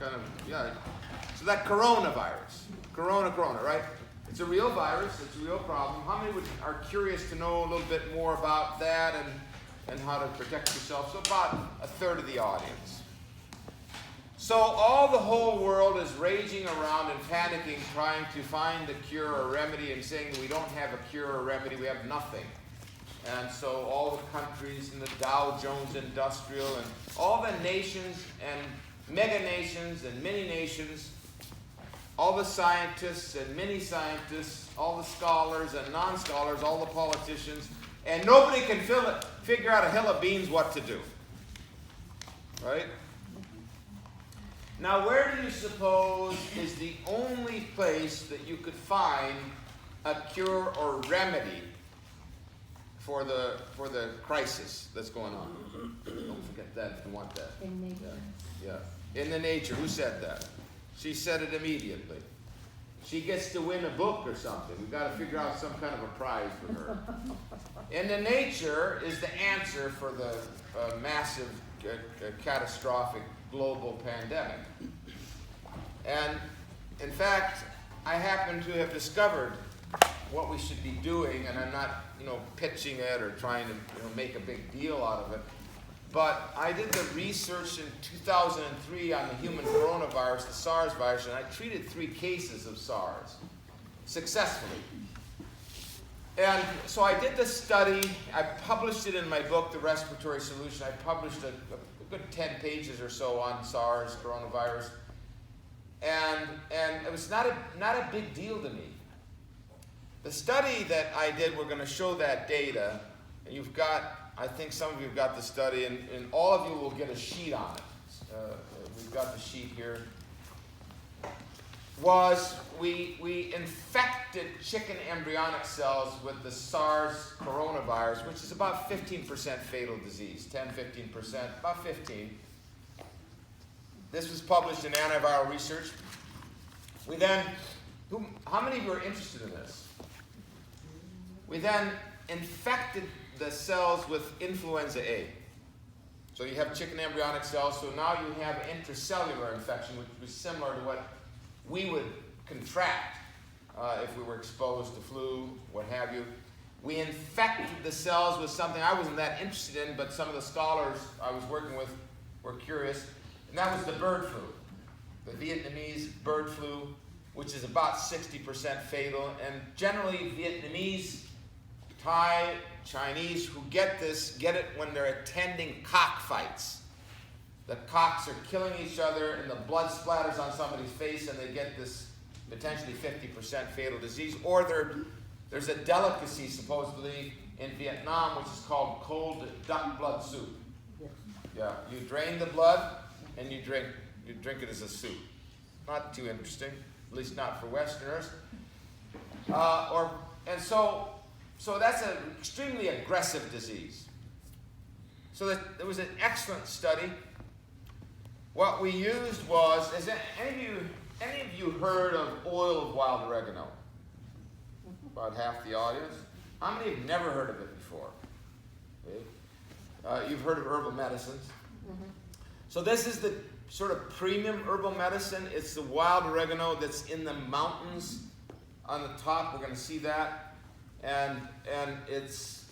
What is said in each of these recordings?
kind of, yeah. So that coronavirus, corona, right? It's a real virus. It's a real problem. How many are curious to know a little bit more about that and how to protect yourself? So about a third of the audience. So all the whole world is raging around and panicking, trying to find a cure or remedy and saying we don't have a cure or remedy, we have nothing. And so all the countries and the Dow Jones Industrial and all the nations and mega nations and mini nations, all the scientists and mini scientists, all the scholars and non-scholars, all the politicians, and nobody can figure out a hill of beans what to do. Right? Now, where do you suppose is the only place that you could find a cure or remedy for the crisis that's going on? Don't forget that if you want that. In nature. Yeah. In the nature. Who said that? She said it immediately. She gets to win a book or something. We've got to figure out some kind of a prize for her. In the nature is the answer for the massive, catastrophic global pandemic. And in fact, I happen to have discovered what we should be doing, and I'm not, pitching it or trying to, make a big deal out of it. But I did the research in 2003 on the human coronavirus, the SARS virus, and I treated 3 cases of SARS successfully. And so I did the study. I published it in my book, The Respiratory Solution. I published a good 10 pages or so on SARS, coronavirus. And it was not a big deal to me. The study that I did, we're going to show that data. And you've got, I think some of you have got the study, and all of you will get a sheet on it. We've got the sheet here. We infected chicken embryonic cells with the SARS coronavirus, which is about 15% fatal disease, 10-15%, about 15. This was published in Antiviral Research. We then, how many of you are interested in this? We then infected the cells with influenza A. So you have chicken embryonic cells, so now you have intracellular infection, which was similar to what we would contract if we were exposed to flu, what have you. We infected the cells with something I wasn't that interested in, but some of the scholars I was working with were curious, and that was the bird flu, the Vietnamese bird flu, which is about 60% fatal, and generally Vietnamese, Thai, Chinese who get it when they're attending cockfights. The cocks are killing each other and the blood splatters on somebody's face and they get this potentially 50% fatal disease. Or there's a delicacy supposedly in Vietnam which is called cold duck blood soup. Yeah, you drain the blood and you drink it as a soup. Not too interesting, at least not for Westerners. So that's an extremely aggressive disease. So there was an excellent study. What we used was, has any of you heard of oil of wild oregano? About half the audience. How many have never heard of it before? Okay. You've heard of herbal medicines. Mm-hmm. So this is the sort of premium herbal medicine. It's the wild oregano that's in the mountains on the top. We're going to see that. And it's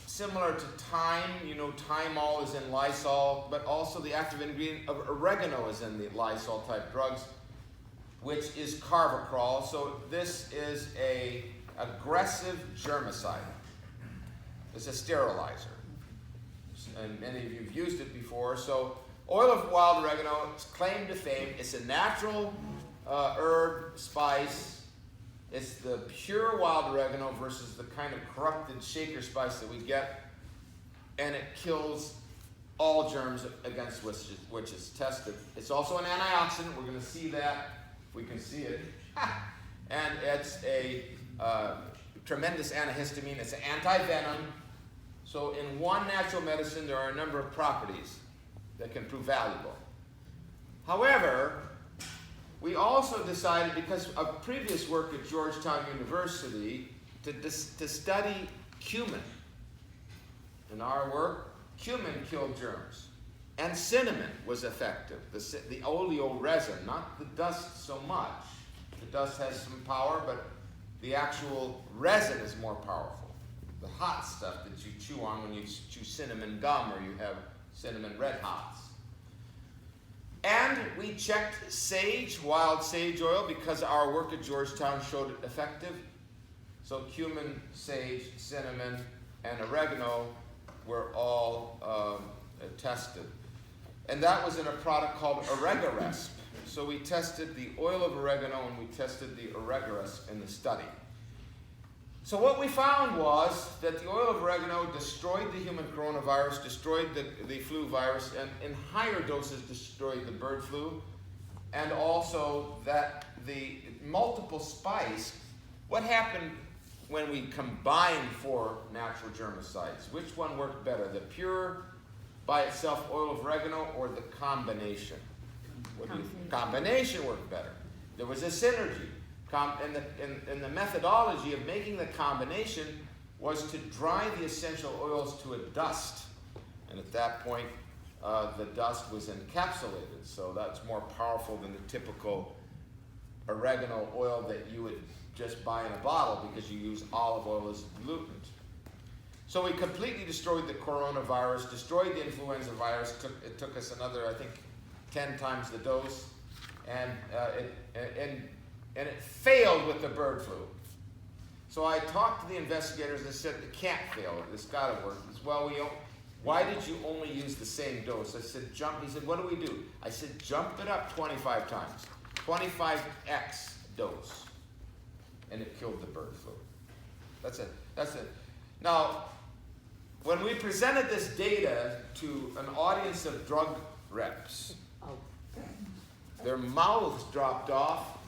similar to thyme. Thymol is in Lysol, but also the active ingredient of oregano is in the Lysol type drugs, which is carvacrol. So this is an aggressive germicide. It's a sterilizer. And many of you have used it before. So oil of wild oregano, it's claim to fame. It's a natural herb, spice. It's the pure wild oregano versus the kind of corrupted shaker spice that we get. And it kills all germs against which it's tested. It's also an antioxidant. We're going to see that, if we can see it. And it's a tremendous antihistamine. It's an anti-venom. So in one natural medicine, there are a number of properties that can prove valuable. However, we also decided, because of previous work at Georgetown University, to study cumin. In our work, cumin killed germs. And cinnamon was effective. The oleo resin, not the dust so much. The dust has some power, but the actual resin is more powerful. The hot stuff that you chew on when you chew cinnamon gum or you have cinnamon red hots. And we checked sage, wild sage oil, because our work at Georgetown showed it effective. So cumin, sage, cinnamon, and oregano were all tested. And that was in a product called Oregaresp. So we tested the oil of oregano and we tested the Oregaresp in the study. So what we found was that the oil of oregano destroyed the human coronavirus, destroyed the flu virus, and in higher doses destroyed the bird flu. And also that the multiple spice, what happened when we combined 4 natural germicides? Which one worked better, the pure by itself oil of oregano or the combination? What do you think? Combination worked better. There was a synergy. And the methodology of making the combination was to dry the essential oils to a dust. And at that point, the dust was encapsulated. So that's more powerful than the typical oregano oil that you would just buy in a bottle because you use olive oil as diluent. So we completely destroyed the coronavirus, destroyed the influenza virus. It took us another, I think, 10 times the dose. And it failed with the bird flu. So I talked to the investigators and said, it can't fail. It's got to work. He said, well, why did you only use the same dose? I said, jump. He said, what do we do? I said, jump it up 25 times. 25x dose. And it killed the bird flu. That's it. Now, when we presented this data to an audience of drug reps, their mouths dropped off,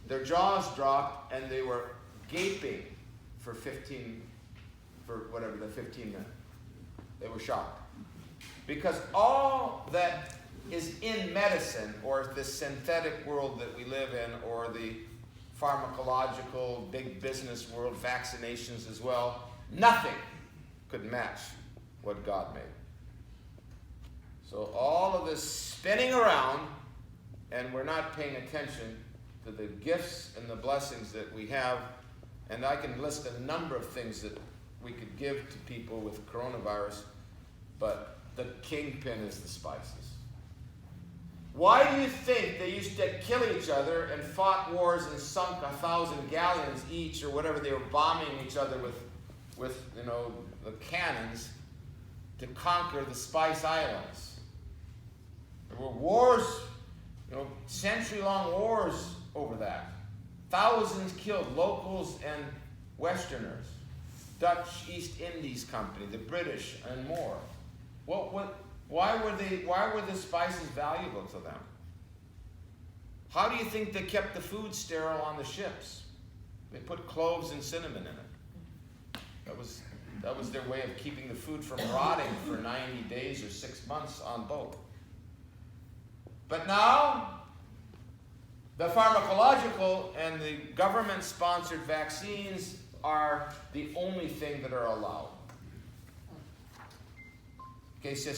their jaws dropped, and they were gaping for 15 minutes. They were shocked. Because all that is in medicine, or this synthetic world that we live in, or the pharmacological big business world, vaccinations as well, nothing could match what God made. So all of this spinning around, and we're not paying attention to the gifts and the blessings that we have. And I can list a number of things that we could give to people with coronavirus, but the kingpin is the spices. Why do you think they used to kill each other and fought wars and sunk 1,000 galleons each, or whatever, they were bombing each other with the cannons to conquer the Spice Islands? There were wars, century-long wars over that. Thousands killed, locals and Westerners, Dutch East Indies Company, the British, and more. Why were the spices valuable to them? How do you think they kept the food sterile on the ships? They put cloves and cinnamon in it. That was their way of keeping the food from rotting for 90 days or 6 months on boat. But now, the pharmacological and the government-sponsored vaccines are the only thing that are allowed. Okay,